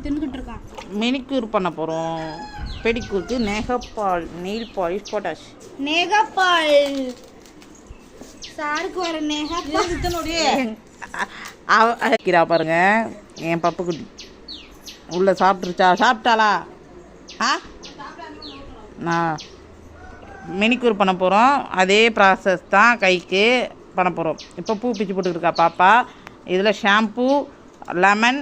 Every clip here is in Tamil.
தின்னுக்கிட்டு இருக்கான். மெனிக்யூர் பண்ண போகிறோம். பெடிக்யூருக்கு நெயில் பாலிஷ் போட்டாச்சு. நேகப்பால் சாருக்கு வர நேகா பாருங்க. என் பப்புக்குட்டி உள்ள சாப்பிட்டாளா? நான் மெனிக்யூர் பண்ண போகிறோம். அதே ப்ராசஸ் தான் கைக்கு பண்ண போகிறோம். இப்போ பூ பிச்சு போட்டுக்கிட்டு பாப்பா. இதில் ஷாம்பு, லெமன்,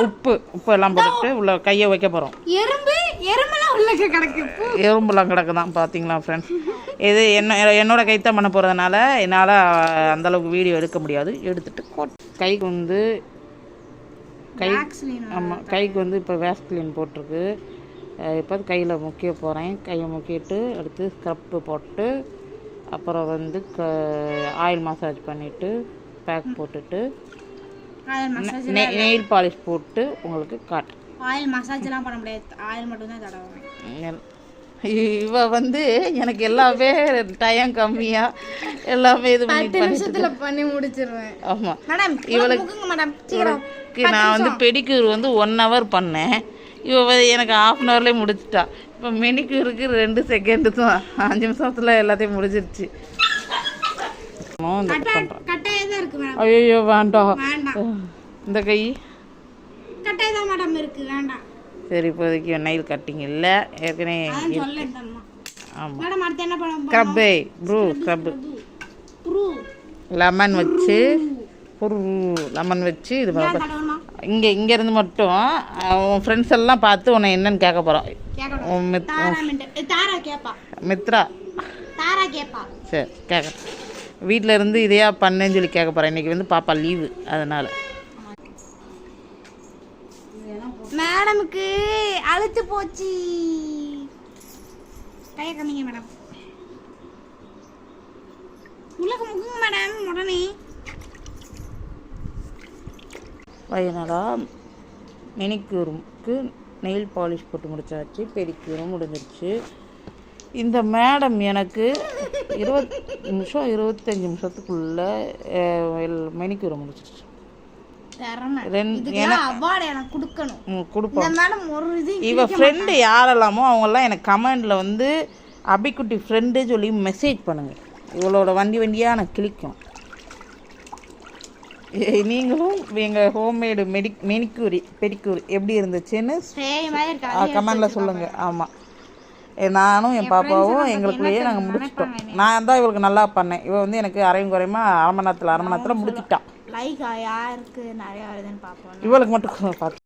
உப்பு எல்லாம் போட்டுட்டு உள்ள கையை வைக்க போகிறோம். எறும்புலாம் கிடக்குதான் பார்த்தீங்களா ஃப்ரெண்ட்ஸ். இது என்னோட கைத்தான் பண்ண போகிறதுனால என்னால் அந்தளவுக்கு வீடியோ எடுக்க முடியாது. எடுத்துகிட்டு கைக்கு வந்து ஆமாம், கைக்கு வந்து இப்போ வேஸ்க்லின் போட்டிருக்கு. இப்போ கையில் முக்கிய போகிறேன். கையை முக்கிட்டு அடுத்து ஸ்க்ரப்பு போட்டு அப்புறம் வந்து ஆயில் மசாஜ் பண்ணிவிட்டு பேக் போட்டுட்டு நெயில் பாலிஷ் போட்டு உங்களுக்கு காட்டு. ஆயில் மசாஜ்லாம் பண்ண முடியாது, ஆயில் மட்டும் தான் தடவுவேன். இவ வந்து எனக்கு எல்லாமே டைம் கம்மியாக எல்லாமே இது பண்ணி முடிச்சிருவேன். ஆமாம், இவளுக்கு நான் வந்து பெடிக்யூர் வந்து 1 hour பண்ணேன். இவ எனக்கு 1/2 hourலேயே முடிச்சிட்டா. இப்போ மெனிக்யூருக்கு 2 செகண்டு தான், 5 நிமிஷத்தில் எல்லாத்தையும் முடிஞ்சிருச்சு. ஐயோ வேண்டாம், இந்த கை சரி. இப்போதைக்கு நெயில் கட்டிங் இல்லை, ஏற்கனவே ஆமாம். ஸ்க்ரப்பு லெமன் வச்சு இது இங்கேருந்து மட்டும் உன் ஃப்ரெண்ட்ஸ் எல்லாம் பார்த்து உன்னை என்னன்னு கேட்க போகிறோம். மித்ரா சரி கேட்க வீட்டில் இருந்து இதையா பண்ணேன்னு சொல்லி கேட்க போகிறேன். இன்றைக்கி வந்து பாப்பா லீவு, அதனால் மேடமுக்கு அழுத்து போச்சு. கையை கம்மிங்க மேடம், உள்ளக முக்குங்க மேடம் உடனே. பையனடா மெனிக்யூருக்கு நெயில் பாலிஷ் போட்டு முடிச்சாச்சு, பெடிக்யூரும் முடிஞ்சிருச்சு. இந்த மேடம் எனக்கு 20 நிமிஷம் 25 நிமிஷத்துக்குள்ளே மெனிக்யூரை முடிச்சிருச்சு. இவ ஃப்ரெண்டு யாரெல்லாமோ அவங்கெல்லாம் எனக்கு கமெண்டில் வந்து அபிக்குட்டி ஃப்ரெண்டு சொல்லி மெசேஜ் பண்ணுங்கள். இவளோட வண்டியாக நான் கிளிக்கும். நீங்களும் எங்கள் ஹோம்மேடு மெனிக்யூரி பெடிக்யூர் எப்படி இருந்துச்சுன்னு கமெண்டில் சொல்லுங்கள். ஆமாம், நானும் என் பாப்பாவும் எங்களுக்குள்ளேயே நாங்கள் முடிச்சிட்டோம். நான் தான் இவளுக்கு நல்லா பண்ணேன். இவள் வந்து எனக்கு அரையும் குறையுமா அரை மணி நேரத்தில் முடிச்சிட்டான். லைக் யாருக்கு நிறைய வருதுன்னு பார்ப்போம். இவளுக்கு மட்டும் பார்த்து